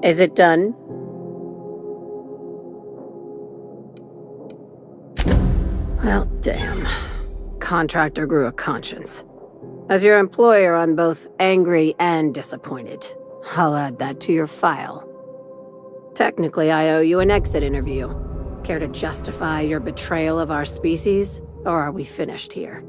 Is it done? Well, damn. Contractor grew a conscience. As your employer, I'm both angry and disappointed. I'll add that to your file. Technically, I owe you an exit interview. Care to justify your betrayal of our species, or are we finished here?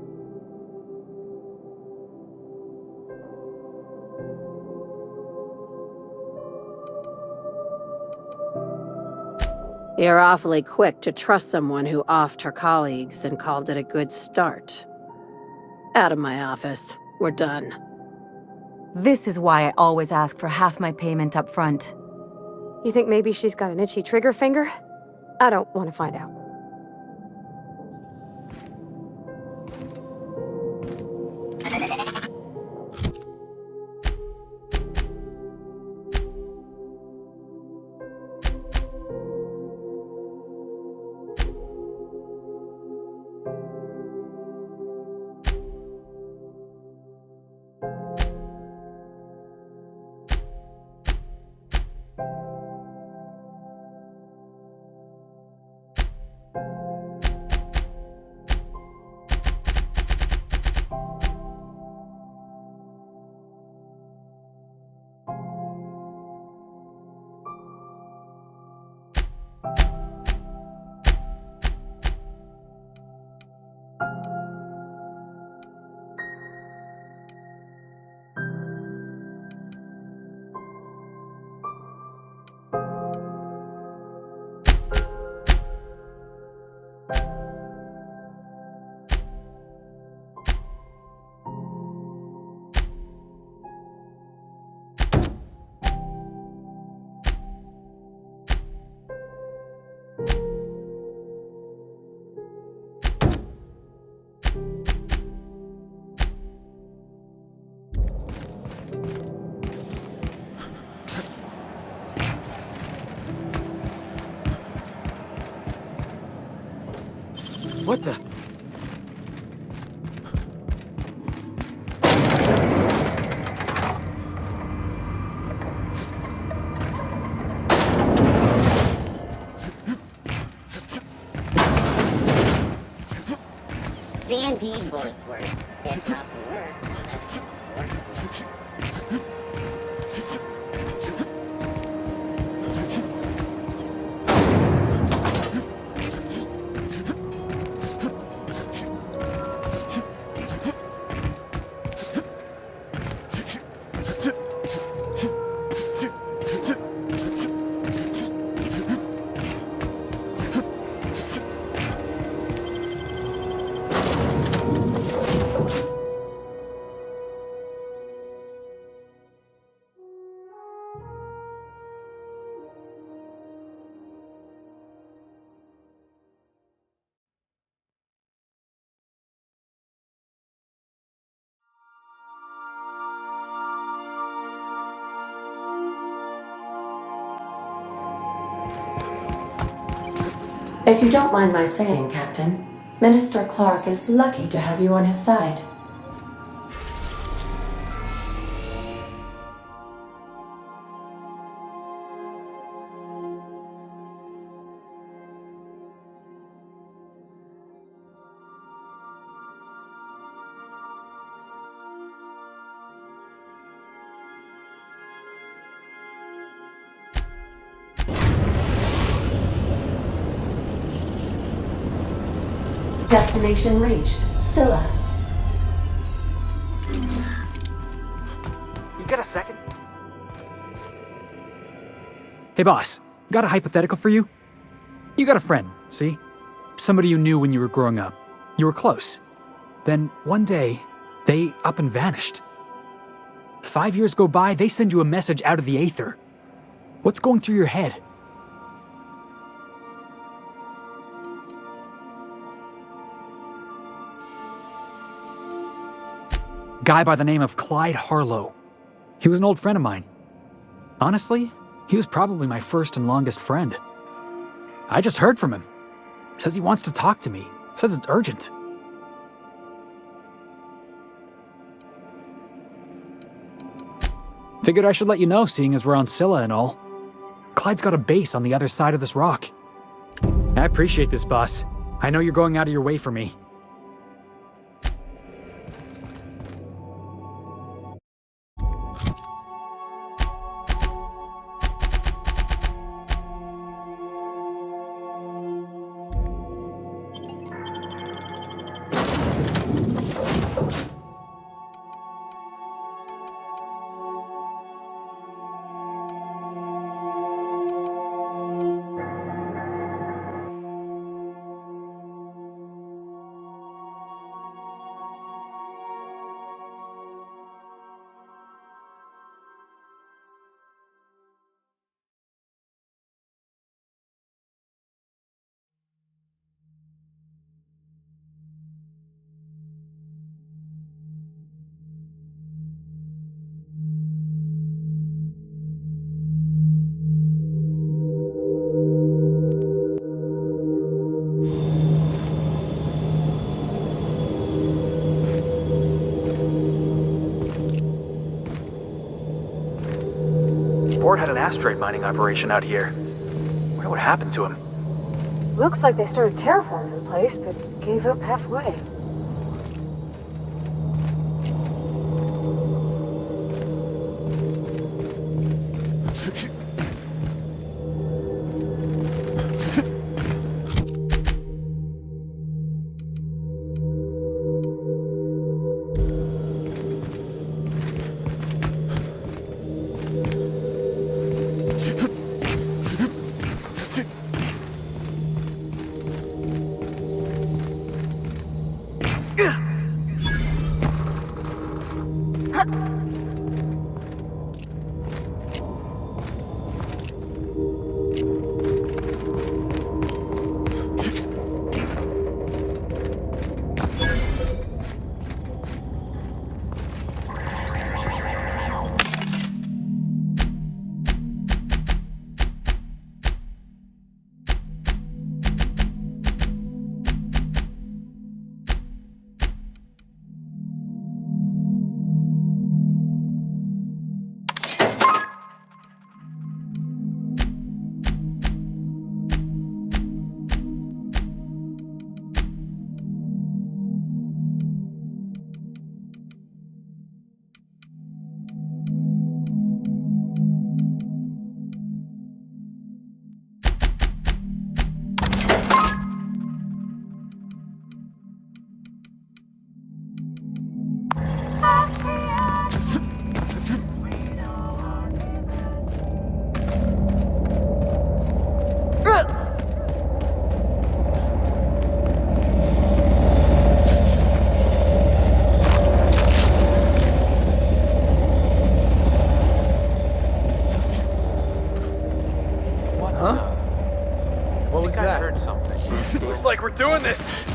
You're awfully quick to trust someone who offed her colleagues and called it a good start. Out of my office. We're done. This is why I always ask for half my payment up front. You think maybe she's got an itchy trigger finger? I don't want to find out. What the? CNP both worse. It's not worse. If you don't mind my saying, Captain, Minister Clark is lucky to have you on his side. Destination reached. Scylla. You got a second? Hey boss, got a hypothetical for you? You got a friend, see? Somebody you knew when you were growing up. You were close. Then one day, they up and vanished. 5 years go by, they send you a message out of the aether. What's going through your head? Guy by the name of Clyde Harlow. He was an old friend of mine. Honestly, he was probably my first and longest friend. I just heard from him. Says he wants to talk to me. Says it's urgent. Figured I should let you know, seeing as we're on Scylla and all. Clyde's got a base on the other side of this rock. I appreciate this, boss. I know you're going out of your way for me. Ford had an asteroid mining operation out here. Wonder what happened to him. Looks like they started terraforming the place, but gave up halfway. What was that? I heard something. Looks like we're doing this.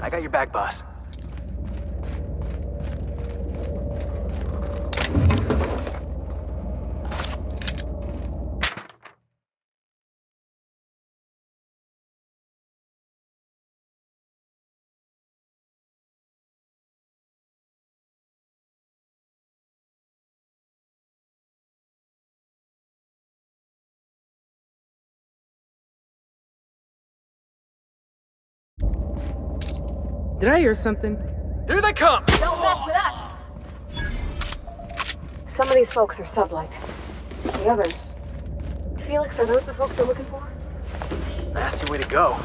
I got your back, boss. Did I hear something? Here they come! Don't mess with us! Some of these folks are sublight. The others... Felix, are those the folks you're looking for? Nasty way to go.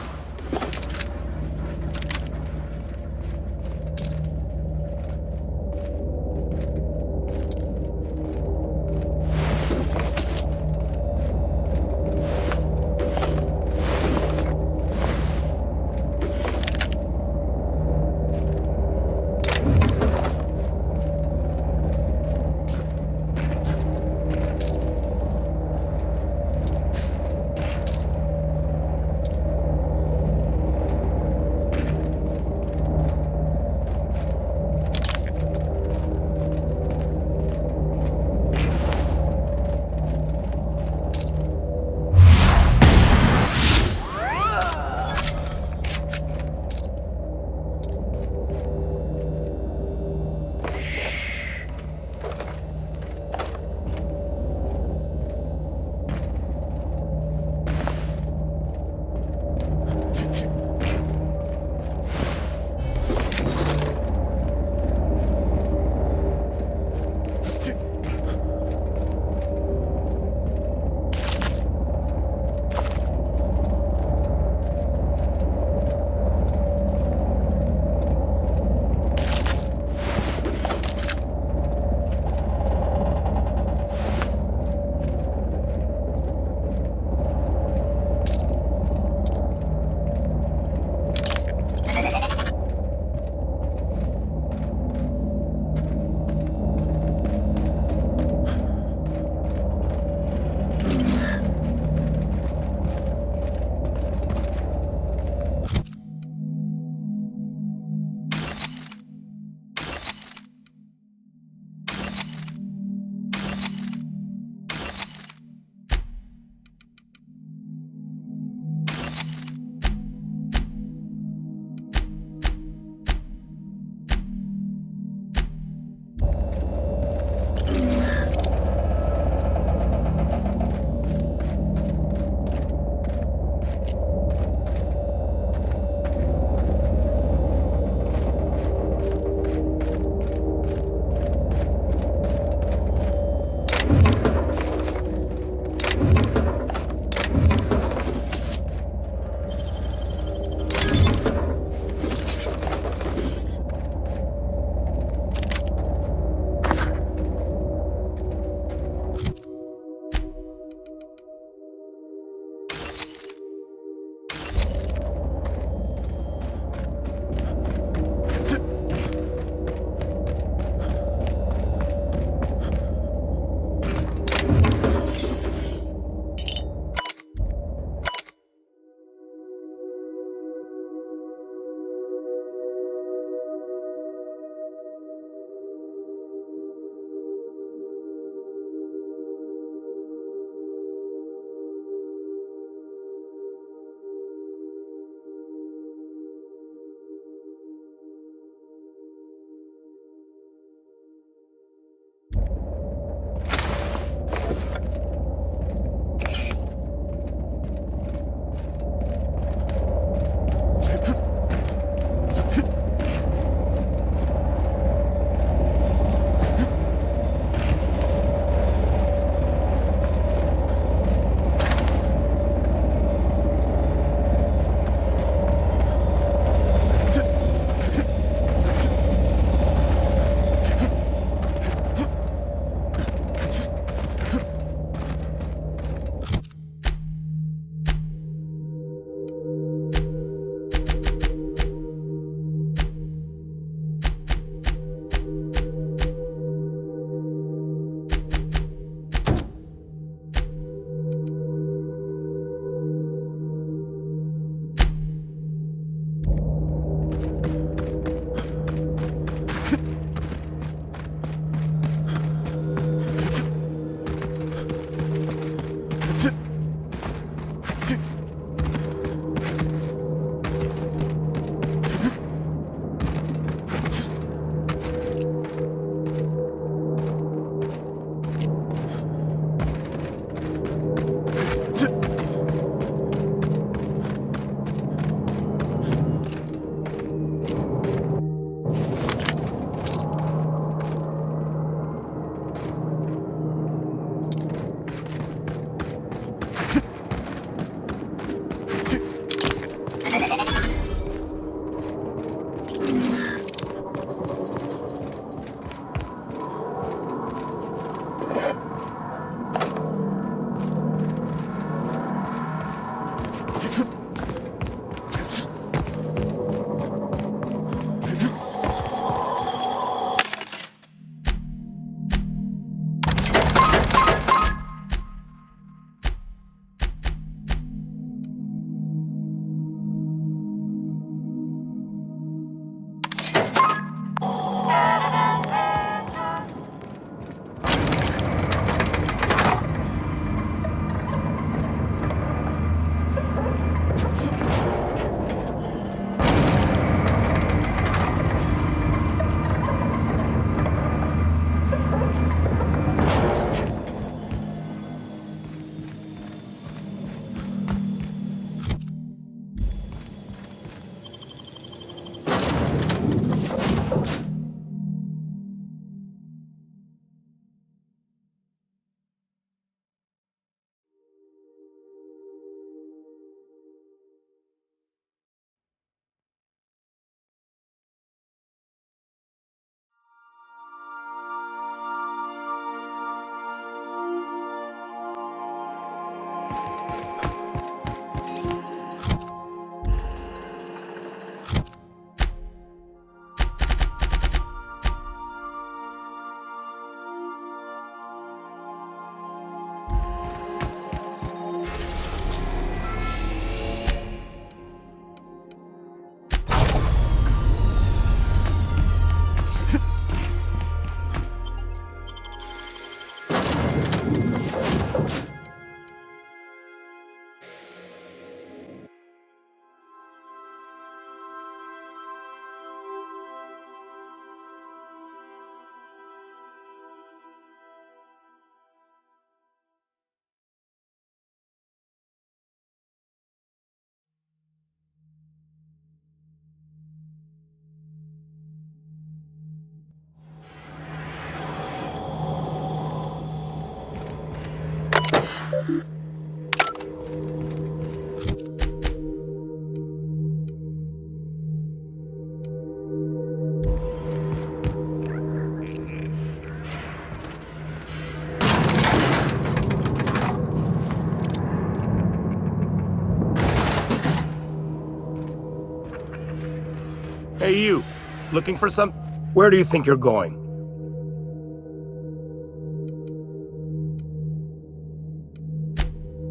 Hey, you. Looking for some... Where do you think you're going?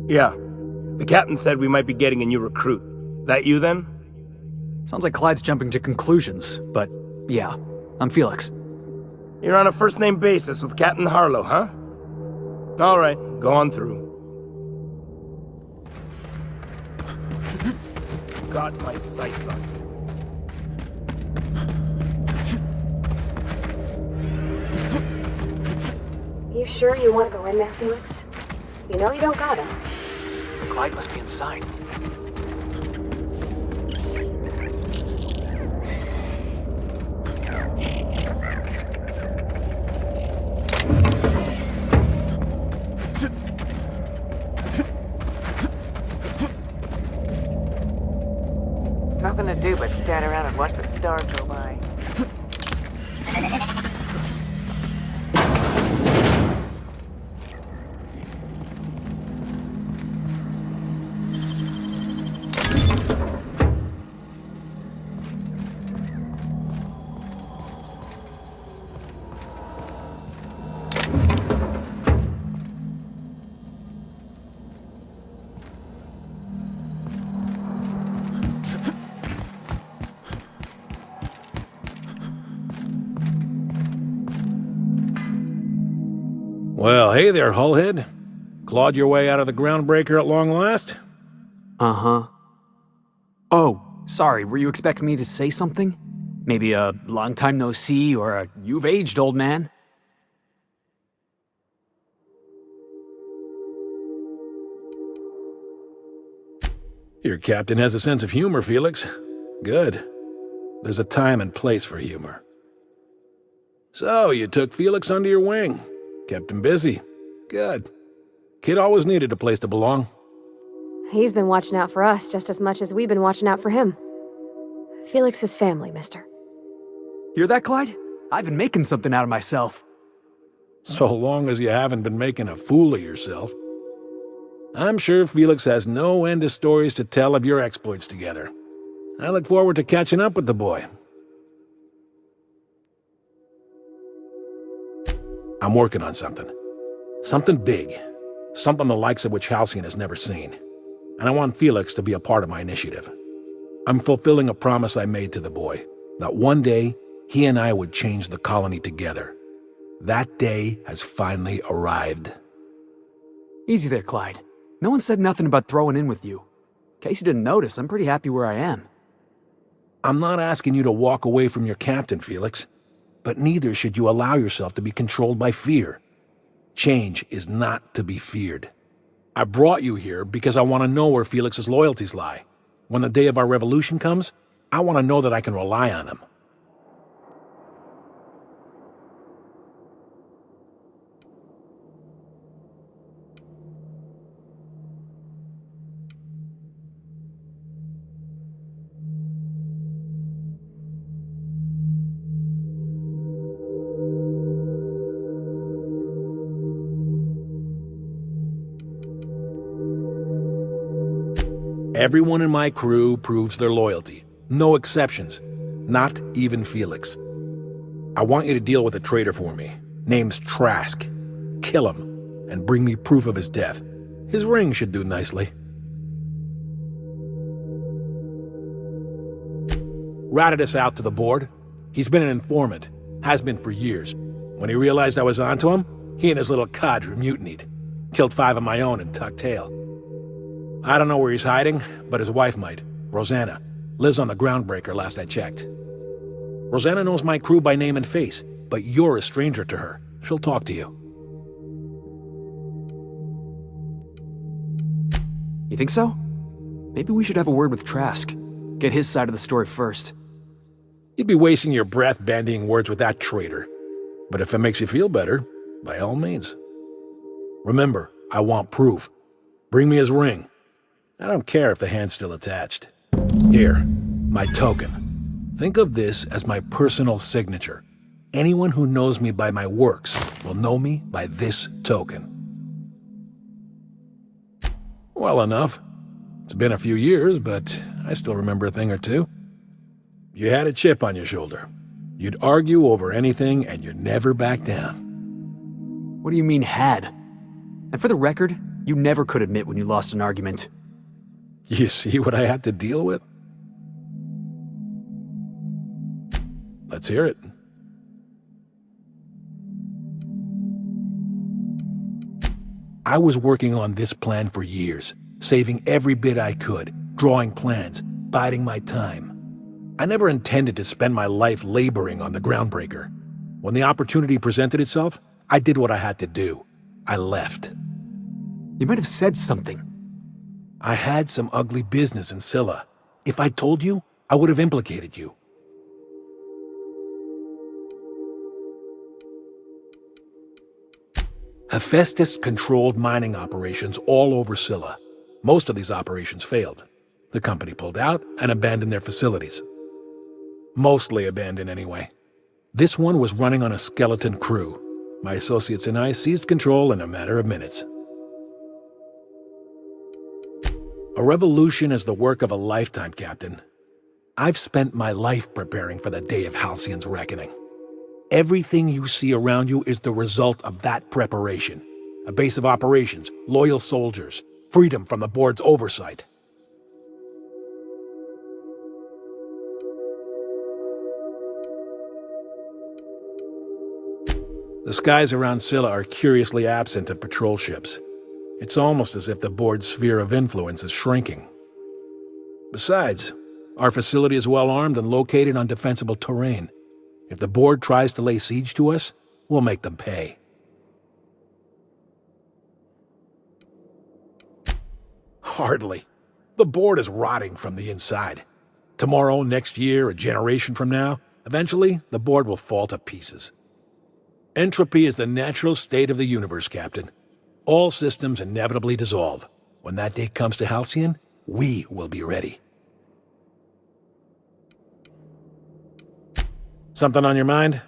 Yeah. The captain said we might be getting a new recruit. That you, then? Sounds like Clyde's jumping to conclusions, but yeah, I'm Felix. You're on a first-name basis with Captain Harlow, huh? All right, go on through. Got my sights on you. You sure you want to go in there, Felix? You know you don't gotta. Clyde must be inside. Nothing to do but stand around and watch the stars go by. Well, hey there, Hullhead. Clawed your way out of the groundbreaker at long last? Uh-huh. Oh, sorry, were you expecting me to say something? Maybe a long time no see or a you've aged, old man? Your captain has a sense of humor, Felix. Good. There's a time and place for humor. So, you took Felix under your wing. Kept him busy. Good. Kid always needed a place to belong. He's been watching out for us just as much as we've been watching out for him. Felix is family, mister. Hear that, Clyde? I've been making something out of myself. So long as you haven't been making a fool of yourself. I'm sure Felix has no end of stories to tell of your exploits together. I look forward to catching up with the boy. I'm working on something. Something big. Something the likes of which Halcyon has never seen. And I want Felix to be a part of my initiative. I'm fulfilling a promise I made to the boy, that one day he and I would change the colony together. That day has finally arrived. Easy there, Clyde. No one said nothing about throwing in with you. In case you didn't notice, I'm pretty happy where I am. I'm not asking you to walk away from your captain, Felix. But neither should you allow yourself to be controlled by fear. Change is not to be feared. I brought you here because I want to know where Felix's loyalties lie. When the day of our revolution comes, I want to know that I can rely on him. Everyone in my crew proves their loyalty. No exceptions. Not even Felix. I want you to deal with a traitor for me. Name's Trask. Kill him, and bring me proof of his death. His ring should do nicely. Ratted us out to the board. He's been an informant. Has been for years. When he realized I was onto him, he and his little cadre mutinied. Killed 5 of my own and tucked tail. I don't know where he's hiding, but his wife might. Rosanna. Lives on the groundbreaker last I checked. Rosanna knows my crew by name and face, but you're a stranger to her. She'll talk to you. You think so? Maybe we should have a word with Trask. Get his side of the story first. You'd be wasting your breath bandying words with that traitor. But if it makes you feel better, by all means. Remember, I want proof. Bring me his ring. I don't care if the hand's still attached. Here, my token. Think of this as my personal signature. Anyone who knows me by my works will know me by this token. Well enough. It's been a few years, but I still remember a thing or two. You had a chip on your shoulder. You'd argue over anything and you'd never back down. What do you mean, had? And for the record, you never could admit when you lost an argument. You see what I had to deal with? Let's hear it. I was working on this plan for years, saving every bit I could, drawing plans, biding my time. I never intended to spend my life laboring on the groundbreaker. When the opportunity presented itself, I did what I had to do. I left. You might have said something. I had some ugly business in Scylla. If I told you, I would have implicated you. Hephaestus controlled mining operations all over Scylla. Most of these operations failed. The company pulled out and abandoned their facilities. Mostly abandoned anyway. This one was running on a skeleton crew. My associates and I seized control in a matter of minutes. A revolution is the work of a lifetime, Captain. I've spent my life preparing for the day of Halcyon's reckoning. Everything you see around you is the result of that preparation. A base of operations, loyal soldiers, freedom from the board's oversight. The skies around Scylla are curiously absent of patrol ships. It's almost as if the board's sphere of influence is shrinking. Besides, our facility is well armed and located on defensible terrain. If the board tries to lay siege to us, we'll make them pay. Hardly. The board is rotting from the inside. Tomorrow, next year, a generation from now, eventually the board will fall to pieces. Entropy is the natural state of the universe, Captain. All systems inevitably dissolve. When that day comes to Halcyon, we will be ready. Something on your mind?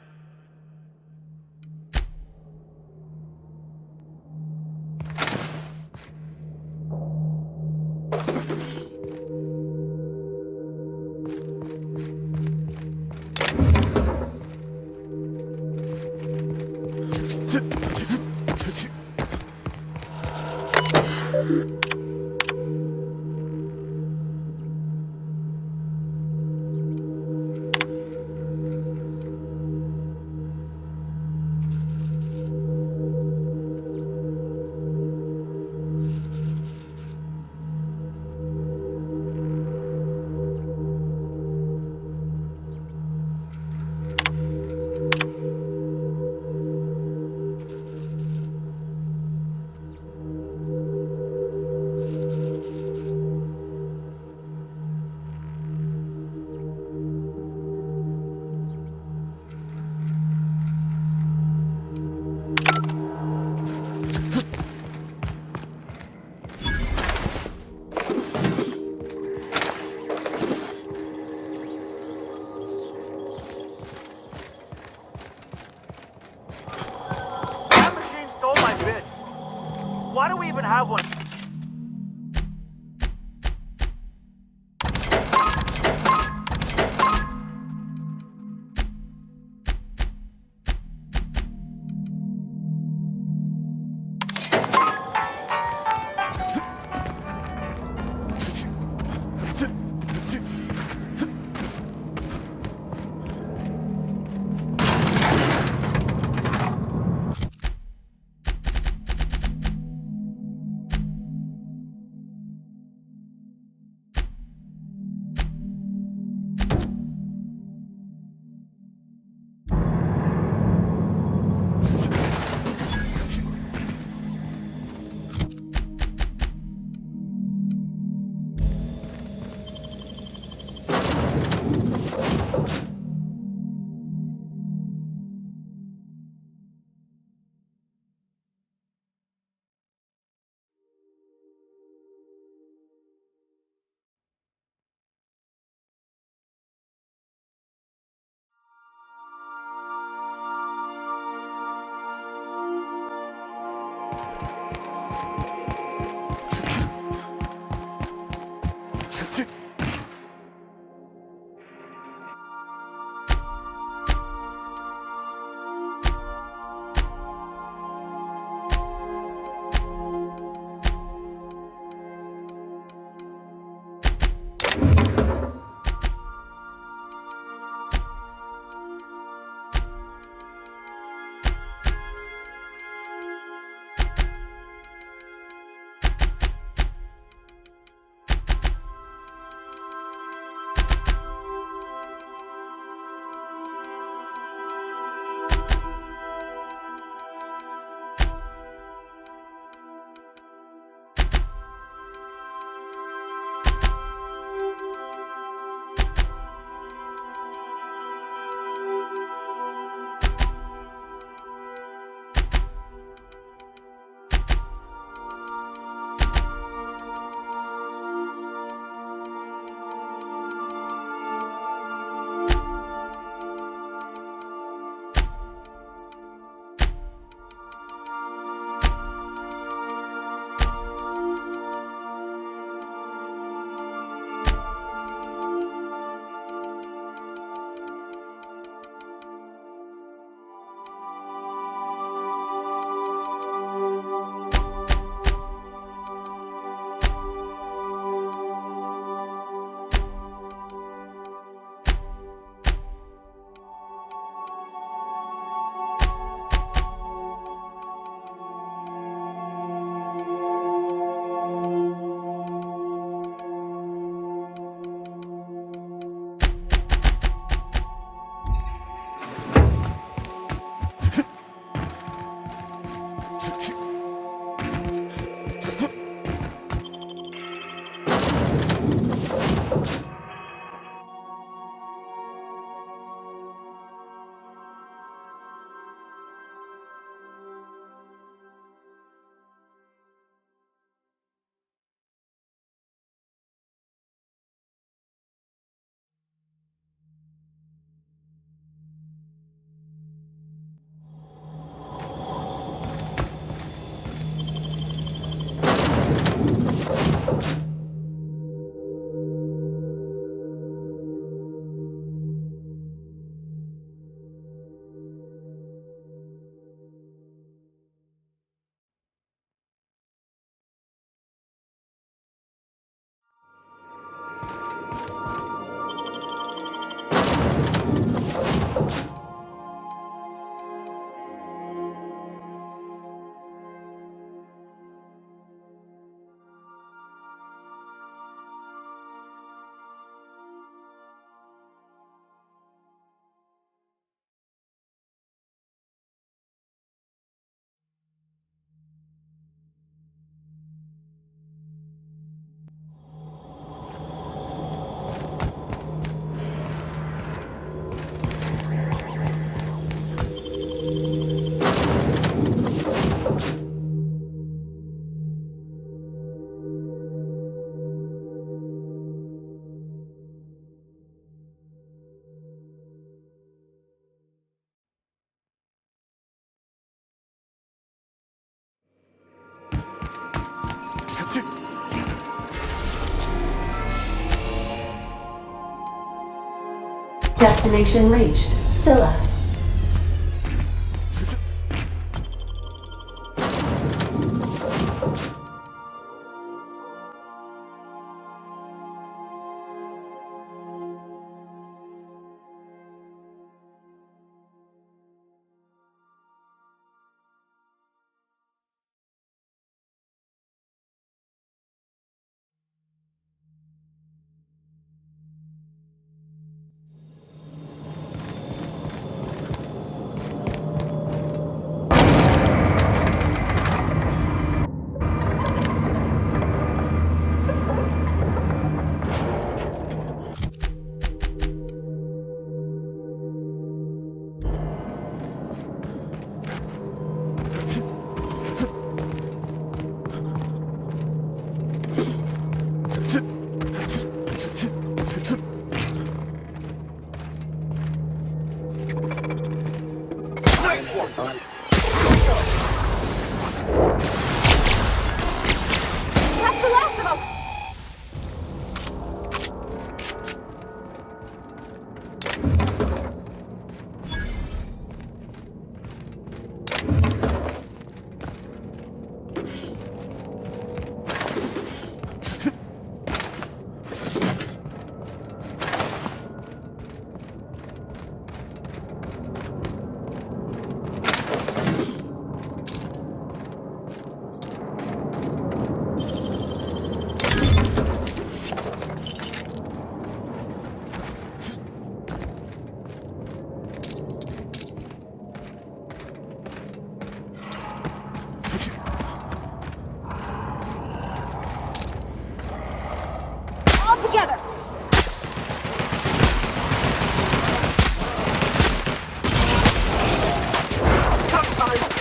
Why do we even have one? Destination reached. Scylla.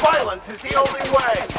Violence is the only way!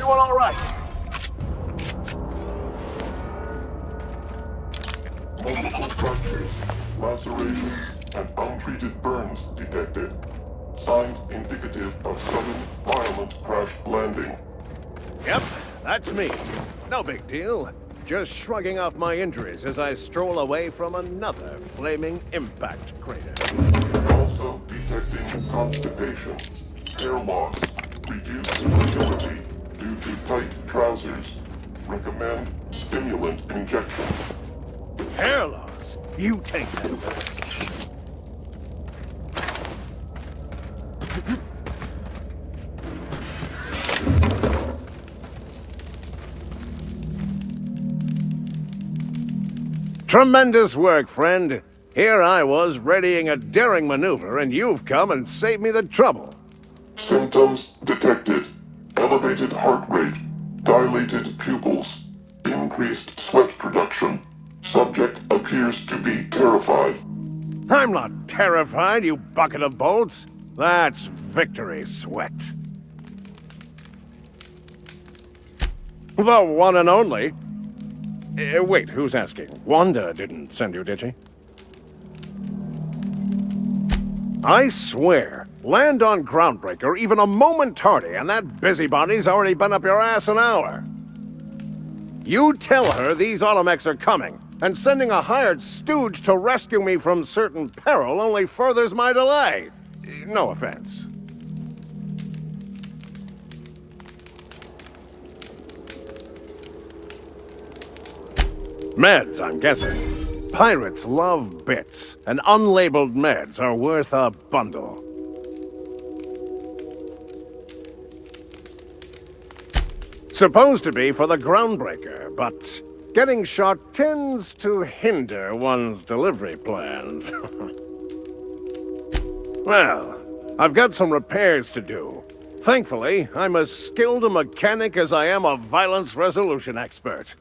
everyone all right? Multiple fractures, lacerations, and untreated burns detected. Signs indicative of sudden, violent crash landing. Yep, that's me. No big deal. Just shrugging off my injuries as I stroll away from another flaming impact crater. Also detecting constipation, hair loss, reduced fertility due to tight trousers. Recommend stimulant injection. Hair loss? You take that first. Tremendous work, friend. Here I was readying a daring maneuver, and you've come and saved me the trouble. Symptoms detected. Elevated heart rate, dilated pupils, increased sweat production. Subject appears to be terrified. I'm not terrified, you bucket of bolts. That's victory sweat. The one and only. Wait, who's asking? Wanda didn't send you, did she? I swear, land on Groundbreaker even a moment tardy, and that busybody's already been up your ass an hour. You tell her these automechs are coming, and sending a hired stooge to rescue me from certain peril only furthers my delay. No offense. Meds, I'm guessing. Pirates love bits, and unlabeled meds are worth a bundle. Supposed to be for the Groundbreaker, but getting shot tends to hinder one's delivery plans. Well, I've got some repairs to do. Thankfully, I'm as skilled a mechanic as I am a violence resolution expert.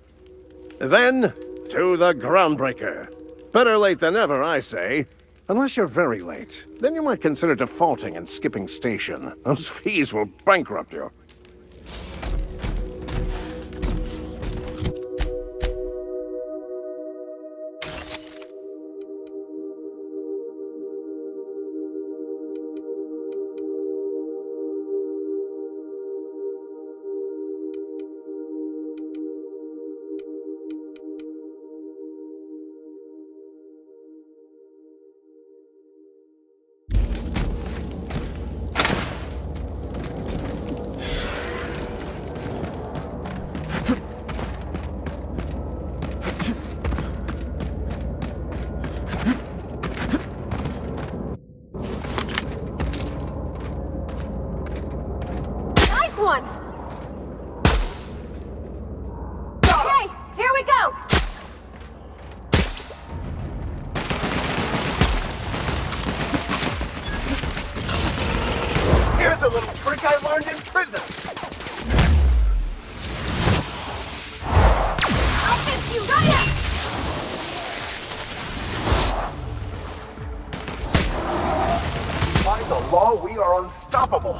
Then, to the Groundbreaker. Better late than never, I say. Unless you're very late. Then you might consider defaulting and skipping station. Those fees will bankrupt you. Here's a little trick I learned in prison. I'll get you, Raya! By the law, we are unstoppable.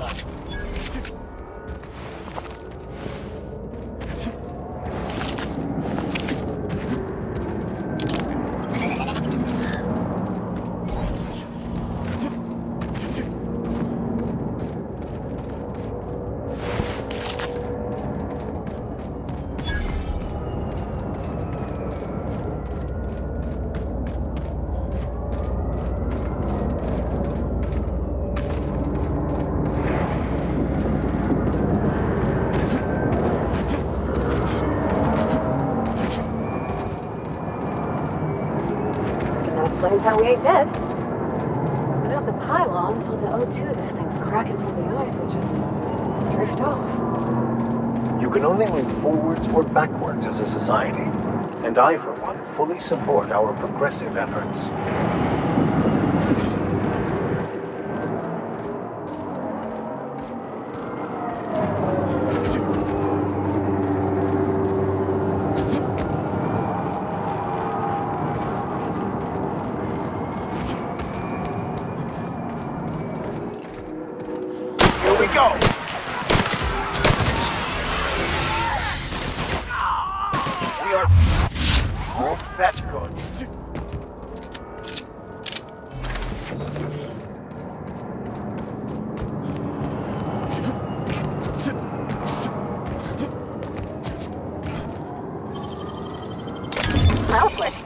Explains how we ain't dead. Without the pylons or the O2 this thing's cracking from the ice will just drift off. You can only move forwards or backwards as a society, and I, for one, fully support our progressive efforts. That's good. Outlet.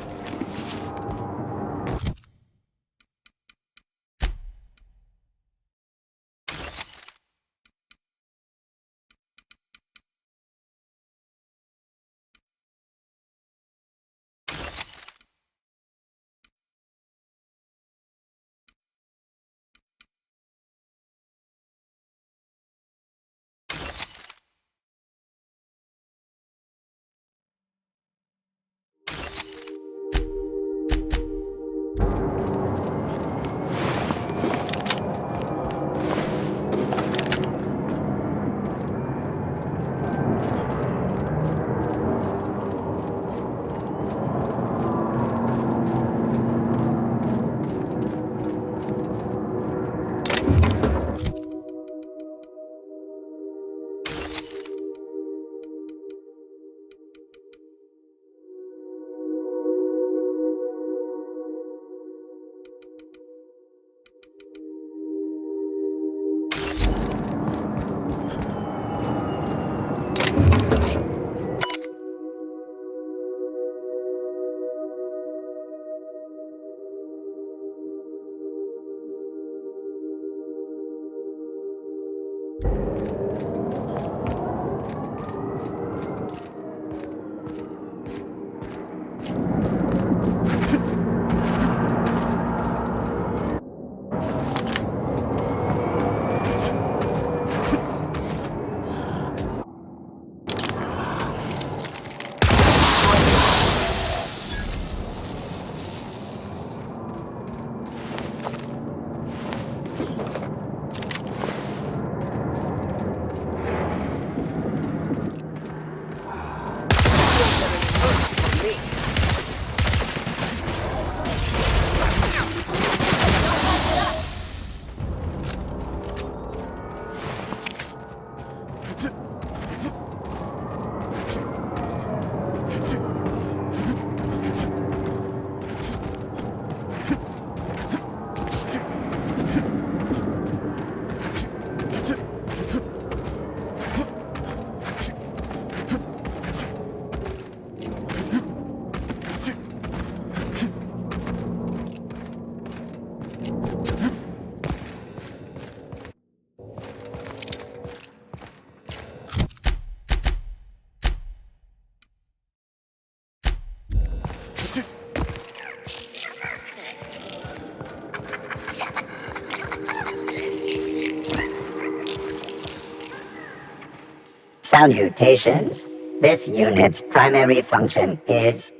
Salutations. This unit's primary function is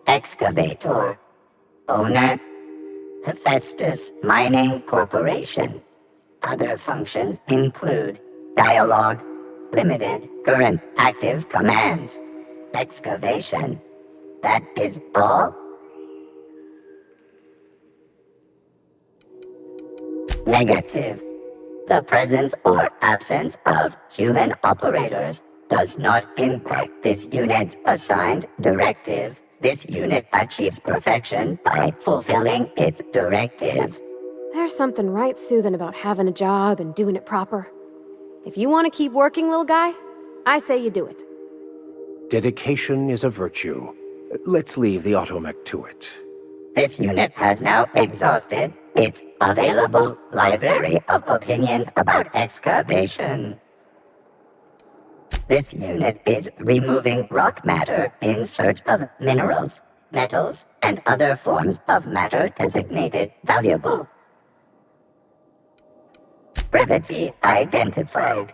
excavator. Owner, Hephaestus Mining Corporation. Other functions include dialogue, limited current active commands, excavation. That is all. Negative. The presence or absence of human operators does not impact this unit's assigned directive. This unit achieves perfection by fulfilling its directive. There's something right soothing about having a job and doing it proper. If you want to keep working, little guy, I say you do it. Dedication is a virtue. Let's leave the automech to it. This unit has now exhausted its available library of opinions about excavation. This unit is removing rock matter in search of minerals, metals, and other forms of matter designated valuable. Brevity identified.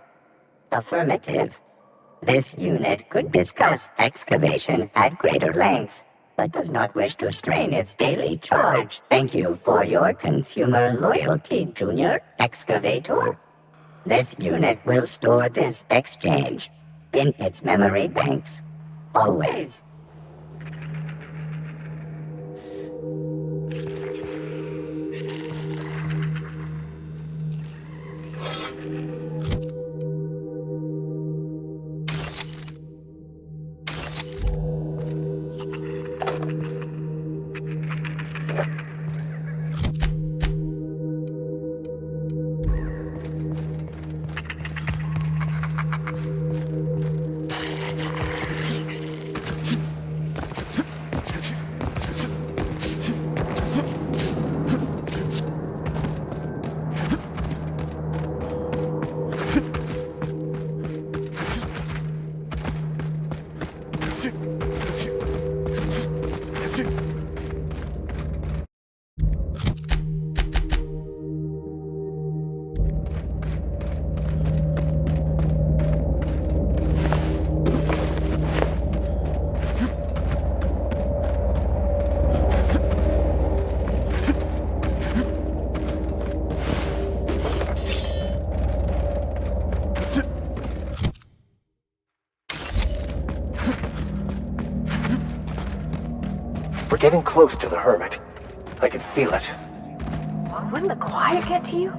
Affirmative. This unit could discuss excavation at greater length, but does not wish to strain its daily charge. Thank you for your consumer loyalty, Junior Excavator. This unit will store this exchange in its memory banks, always. We're getting close to the hermit. I can feel it. Wouldn't the quiet get to you?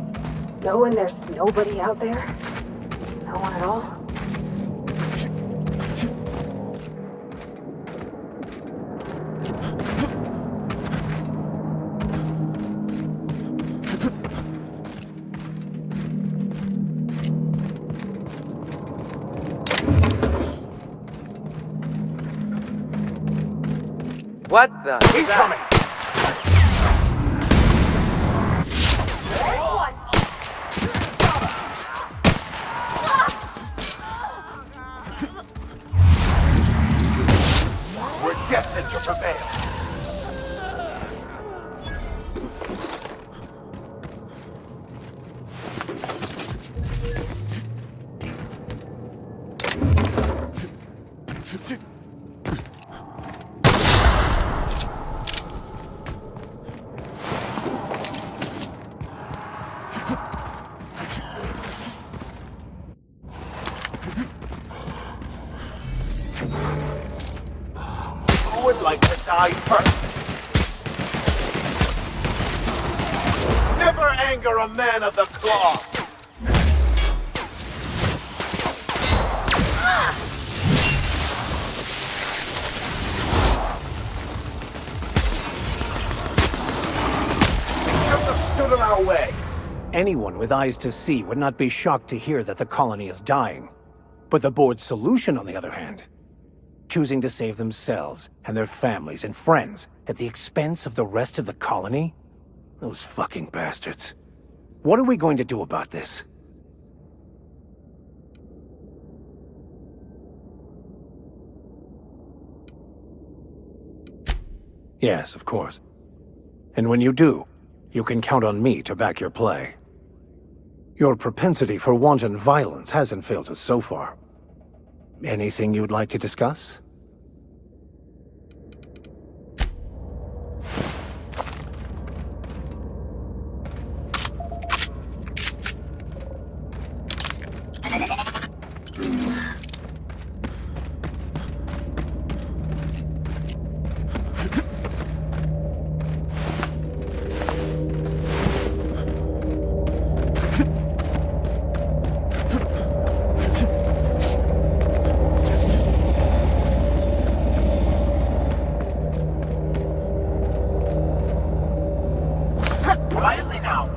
Knowing there's nobody out there? No one at all? What the? He's coming! We're destined to prevail. Who would like to die first? Never anger a man of the claw! Stood in our way. Anyone with eyes to see would not be shocked to hear that the colony is dying. But the board's solution, on the other hand, choosing to save themselves and their families and friends at the expense of the rest of the colony? Those fucking bastards. What are we going to do about this? Yes, of course. And when you do, you can count on me to back your play. Your propensity for wanton violence hasn't failed us so far. Anything you'd like to discuss? Quietly now.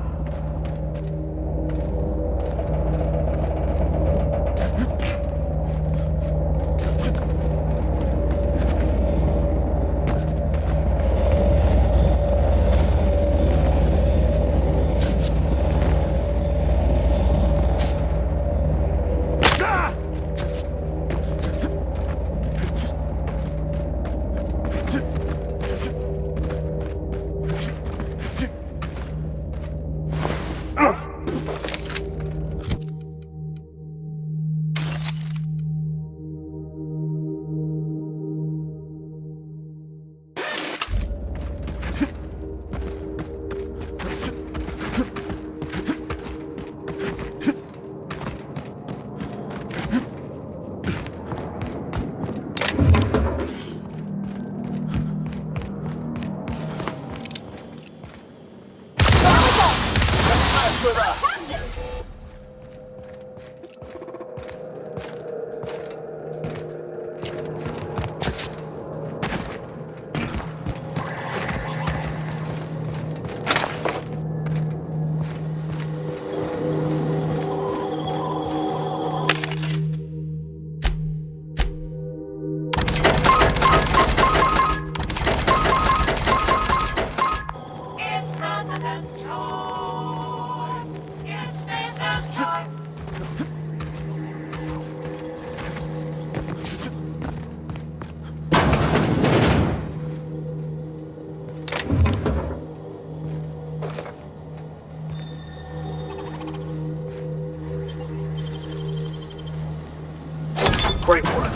Great work.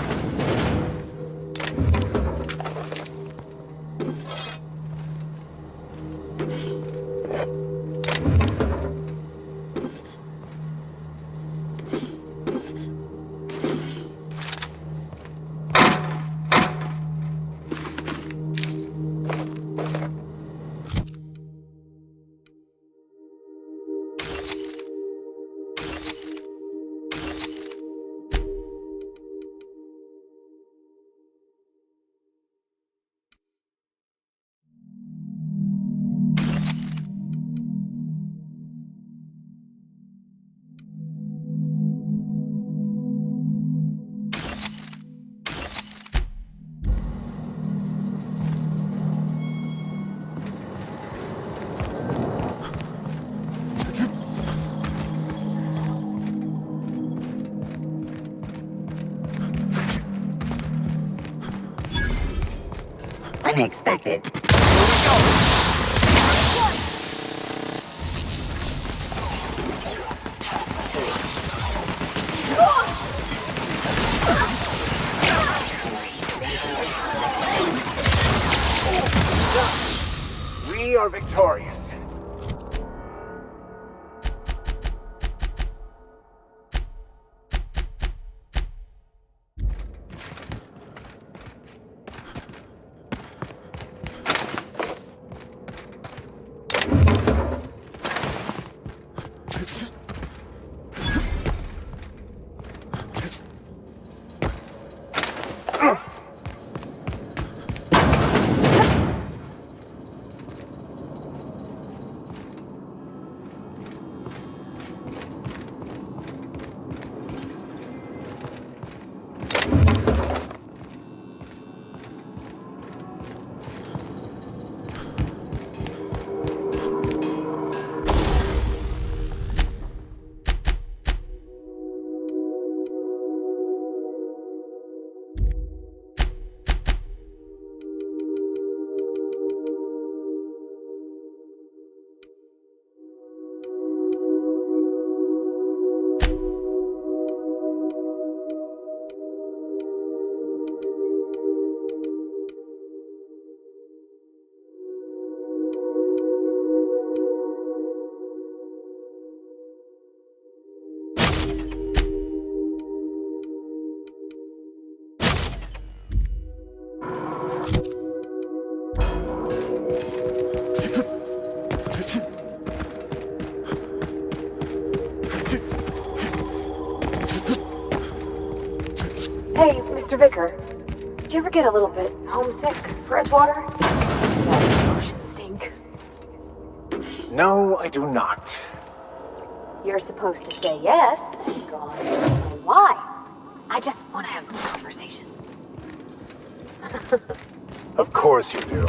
unexpected. We are victorious. Hey, Mr. Vicar. Did you ever get a little bit homesick for Edgewater? That ocean stink. No, I do not. You're supposed to say yes and go on to explain why. I just want to have a conversation. Of course you do.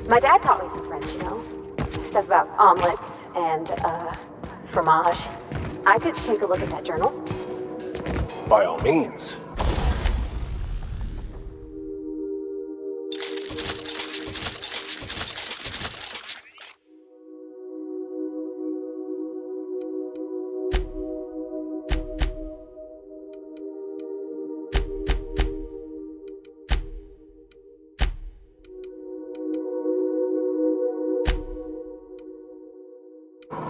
My dad taught me some French, you know? Stuff about omelets, and, fromage. I could take a look at that journal. By all means.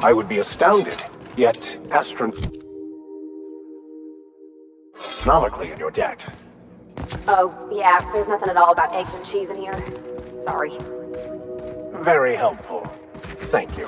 I would be astounded, yet astronomically in your debt. Oh, yeah, there's nothing at all about eggs and cheese in here. Sorry. Very helpful. Thank you.